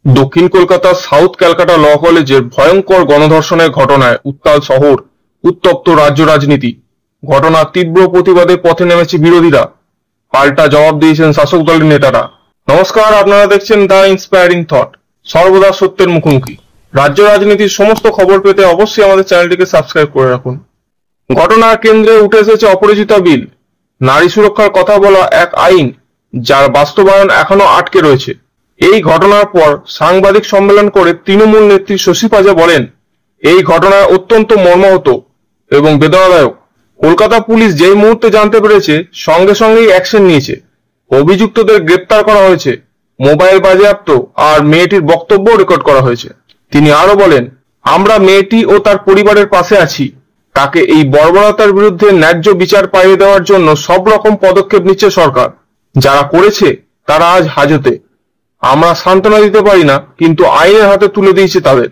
দক্ষিণ কলকাতার সাউথ ক্যালকাটা ল কলেজের ভয়ঙ্কর গণধর্ষণের ঘটনায় উত্তাল শহর, উত্তপ্ত রাজ্য রাজনীতি। ঘটনার তীব্র প্রতিবাদে পথে নেমেছে বিরোধীরা, পাল্টা জবাব দিয়েছেন শাসক দলের নেতারা। নমস্কার, আপনারা দেখছেন দ্য ইন্সপায়ারিং থট, সর্বদা সত্যের মুখোমুখি। রাজ্য রাজনীতির সমস্ত খবর পেতে অবশ্যই আমাদের চ্যানেলটিকে সাবস্ক্রাইব করে রাখুন। ঘটনার কেন্দ্রে উঠে এসেছে অপরাজিতা বিল, নারী সুরক্ষার কথা বলা এক আইন যার বাস্তবায়ন এখনো আটকে রয়েছে। এই ঘটনার পর সাংবাদিক সম্মেলন করে তৃণমূল নেত্রী শশী পাজা বলেন, এই ঘটনায় অত্যন্ত মর্মাহত এবং বেদনাদায়ক। কলকাতা পুলিশ যেই মুহূর্তে জানতে পেরেছে সঙ্গে সঙ্গেই অ্যাকশন নিয়েছে। অভিযুক্তদের গ্রেপ্তার করা হয়েছে, মোবাইল বাজেয়াপ্ত আর মেয়েটির বক্তব্য রেকর্ড করা হয়েছে। তিনি আরো বলেন, আমরা মেয়েটি ও তার পরিবারের পাশে আছি। তাকে এই বর্বরতার বিরুদ্ধে ন্যায্য বিচার পাইয়ে দেওয়ার জন্য সব রকম পদক্ষেপ নিচ্ছে সরকার। যারা করেছে তারা আজ হাজতে। আমরা সান্ত্বনা দিতে পারি না, কিন্তু আইনের হাতে তুলে দিয়েছে তাদের।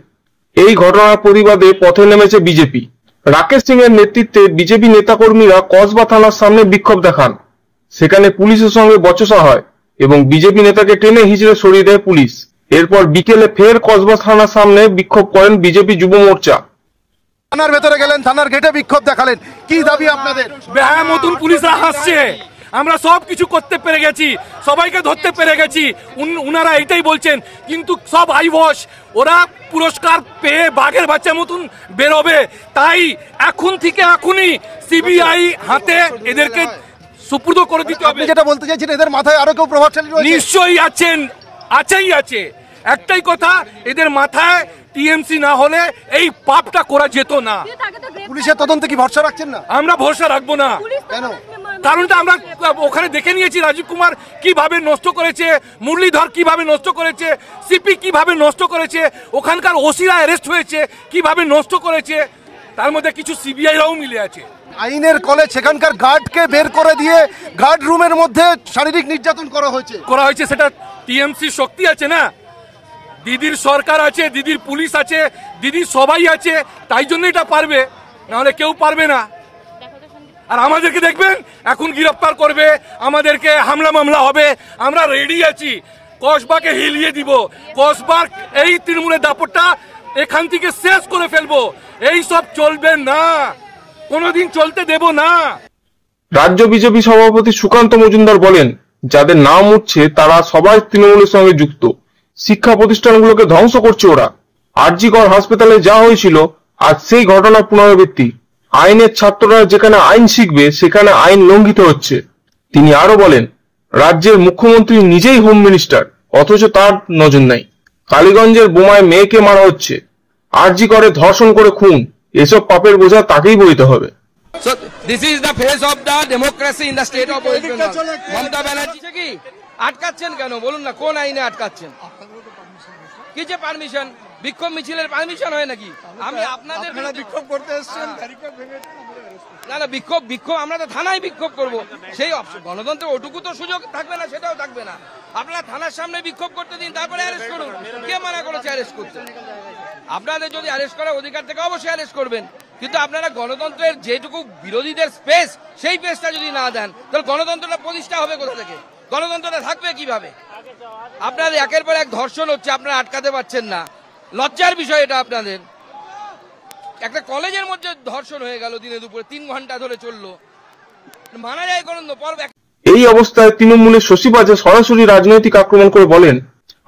এই ঘটনার প্রতিবাদে পথে নেমেছে বিজেপি। রাকেশ সিং এর নেতৃত্বে বিজেপি নেতাকর্মীরা কসবা থানার সামনে বিক্ষোভ দেখান। সেখানে পুলিশের সঙ্গে বচসা হয় এবং বিজেপি নেতাকে টেনে হিঁচড়ে সরিয়ে দেয় পুলিশ। এরপর বিকেলে ফের কসবা থানার সামনে বিক্ষোভ করেন বিজেপি যুব মোর্চা। থানার ভেতরে গেলেন, থানার গেটে বিক্ষোভ দেখালেন। কি দাবি আপনাদের? বেহায়া মতন পুলিশরা হাসছে, আমরা সব কিছু করতে পেরে গেছি, সবাইকে ধরতে পেরে গেছি, উনারা এইটাই বলছেন। কিন্তু সব আইবস, ওরা পুরস্কার পেয়ে বাঘের বাচ্চা মতন বেরোবে। তাই এখন থেকে এখনই সিবিআই হাতে এদেরকে সুপুর্দ করে দিতে হবে। যেটা বলতে চাইছেন, এদের মাথায় আরো কেউ প্রভাবশালী রয়েছে? নিশ্চয়ই আছেন, আছেই আছে। একটাই কথা, এদের মাথায় টিএমসি না হলে এই পাপটা করা যেত না। পুলিশের তদন্তে কি ভরসা রাখছেন না? আমরা ভরসা রাখবো না। কেন? কারণটা আমরা ওখানে দেখে নিয়েছি, রাজীব কুমার কিভাবে নষ্ট করেছে, মুরলীধর কিভাবে নষ্ট করেছে, সিপি কিভাবে নষ্ট করেছে, ওখানকার ওসিরা অ্যারেস্ট হয়েছে কিভাবে নষ্ট করেছে। তার মধ্যে কিছু সিবিআইরাও মিলে আছে। আইনের কলেজ সেখানকার গার্ডকে বের করে দিয়ে গার্ড রুমের মধ্যে শারীরিক নির্যাতন করা হয়েছে। সেটা টিএমসি শক্তি আছে না, দিদির সরকার আছে, দিদির পুলিশ আছে, দিদির সবাই আছে, তাই জন্য এটা পারবে, নাহলে কেউ পারবে না। আর আমাদেরকে দেখবেন এখন গ্রেফতার করবে, আমাদেরকে হামলা মামলা হবে, আমরা রেডি আছি। কসবাকে হিলিয়ে দিব, কসবার এই তৃণমূলের দাপটটা এখান থেকে শেষ করে ফেলবো। এই সব চলবে না, কোনোদিন চলতে দেব না। রাজ্য বিজেপি সভাপতি সুকান্ত মজুমদার বলেন, যাদের নাম উঠছে তারা সবাই তৃণমূলের সঙ্গে যুক্ত। শিক্ষা প্রতিষ্ঠানগুলোকে ধ্বংস করছে ওরা। আরজি কর হাসপাতালে যা হয়েছিল আজ সেই ঘটনার পুনরাবৃত্তি। আইনের ছাত্ররা যেখানে আইন শিখবে সেখানে আইন লঙ্ঘিত হচ্ছে। তিনি আরো বলেন, রাজ্যের মুখ্যমন্ত্রী নিজেই হোম মিনিস্টার, অথচ তার নজর নাই। কালীগঞ্জের বোমায় মেয়েকে মারা হচ্ছে, আরজি করে ধর্ষণ করে খুন, এসব পাপের বোঝা তাকেই বইতে হবে। So this is the face of the democracy in the state of West Bengal. Mamata Banerjee কি আটকাচ্ছেন কেন বলুন না? কোন আইনে আটকাচ্ছেন? কি যে পারমিশন? বিক্ষোভ মিছিলের পারমিশন হয় নাকি? আমি আপনাদের বিক্ষোভ করতে এসেছেন, ব্যারিকেড ভেঙে। না বিক্ষোভ আমরা তো থানায় বিক্ষোভ করব, সেই গণতন্ত্রের ওটুকু তো সুযোগ থাকবে না, সেটাও থাকবে না। আপনারা থানার সামনে বিক্ষোভ করতে দিন, তারপরে অ্যারেস্ট করুন। কে মানা করেছে অ্যারেস্ট করতে? আপনাদের যদি অ্যারেস্ট করার অধিকার থেকে অবশ্যই অ্যারেস্ট করবেন, কিন্তু আপনারা গণতন্ত্রের যেটুকু বিরোধীদের স্পেস, সেই স্পেসটা যদি না দেন, তাহলে গণতন্ত্রটা প্রতিষ্ঠা হবে কোথা থেকে? গণতন্ত্রটা থাকবে কিভাবে? আপনাদের একের পর এক ধর্ষণ হচ্ছে, আপনারা আটকাতে পারছেন না। লজ্জার বিষয় এটা আপনাদের। একটা কলেজের মধ্যে ধর্ষণ হয়ে গেল দিনে দুপুরে, 3 ঘন্টা ধরে চললো, মানা যায় গণতন্ত্র পর্ব। এই অবস্থায় তৃণমূলের শশী পাজা সরাসরি রাজনৈতিক আক্রমণ করে বলেন,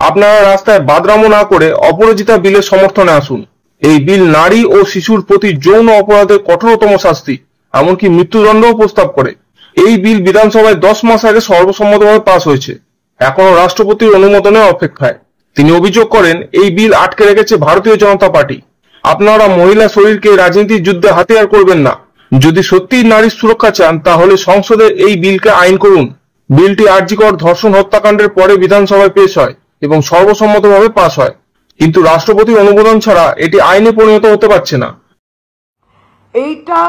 আপনারা রাস্তায় বাদরামো না করে অপরাজিতা বিলের সমর্থনে আসুন। এই বিল নারী ও শিশুর প্রতি যৌন অপরাধের কঠোরতম শাস্তি, এমনকি মৃত্যুদণ্ডও প্রস্তাব করে। এই বিল বিধানসভায় 10 মাস আগে সর্বসম্মতভাবে পাস হয়েছে, এখনো রাষ্ট্রপতির অনুমোদনের অপেক্ষায়। তিনি অভিযোগ করেন, এই বিল আটকে রেখেছে ভারতীয় জনতা পার্টি। আপনারা মহিলা শরীরকে রাজনীতির যুদ্ধে হাতিয়ার করবেন না। যদি সত্যিই নারীর সুরক্ষা চান তাহলে সংসদে এই বিলকে আইন করুন। বিলটি আরজি কর ধর্ষণ হত্যাকাণ্ডের পরে বিধানসভায় পেশ হয় এবং সর্বসম্মতভাবে পাস হয়, কিন্তু রাষ্ট্রপতির অনুমোদন ছাড়া এটি আইনে পরিণত হতে পারছে না। এইটা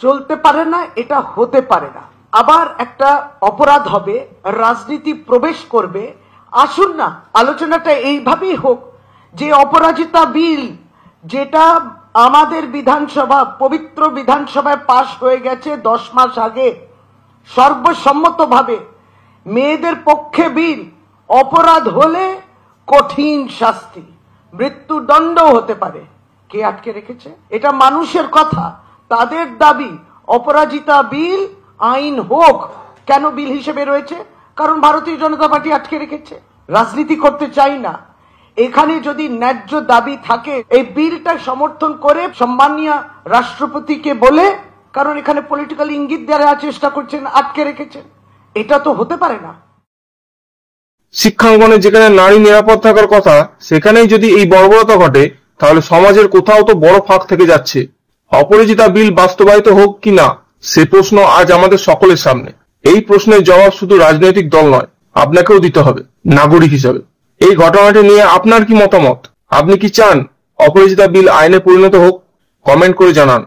চলতে পারে না, এটা হতে পারে না। আবার একটা অপরাধ হবে, রাজনীতি প্রবেশ করবে। আসুন না, আলোচনাটা এইভাবেই হোক যে অপরাজিতা বিল, যেটা আমাদের বিধানসভা, পবিত্র বিধানসভায় পাশ হয়ে গেছে 10 মাস আগে সর্বসম্মতভাবে, মেয়েদের পক্ষে বিল, অপরাধ হলে কঠিন শাস্তি, মৃত্যুদণ্ড হতে পারে। কে আটকে রেখেছে? এটা মানুষের কথা, তাদের দাবি। অপরাজিতা বিল আইন হোক। কেন বিল হিসেবে রয়েছে? কারণ ভারতীয় জনতা পার্টি আটকে রেখেছে। রাজনীতি করতে চাই না। এখানে যদি ন্যায্য দাবি থাকে এই বিলটা সমর্থন করে সম্মানীয় রাষ্ট্রপতিকে বলে, কারণ এখানে পলিটিক্যাল ইঙ্গিত দেওয়ার চেষ্টা করছেন, আটকে রেখেছেন। এটা তো হতে পারে না। শিক্ষাঙ্গনে যেখানে নারী নিরাপদ থাকার কথা, সেখানেই যদি এই বর্বরতা ঘটে, তাহলে সমাজের কোথাও তো বড় ফাঁক থেকে যাচ্ছে। অপরাজিতা বিল বাস্তবায়িত হোক কি না, সে প্রশ্ন আজ আমাদের সকলের সামনে। এই প্রশ্নের জবাব শুধু রাজনৈতিক দল নয়, আপনাকেও দিতে হবে নাগরিক হিসাবে। এই ঘটনাটি নিয়ে আপনার কি মতামত? আপনি কি চান অপরাজিতা বিল আইনে পরিণত হোক? কমেন্ট করে জানান।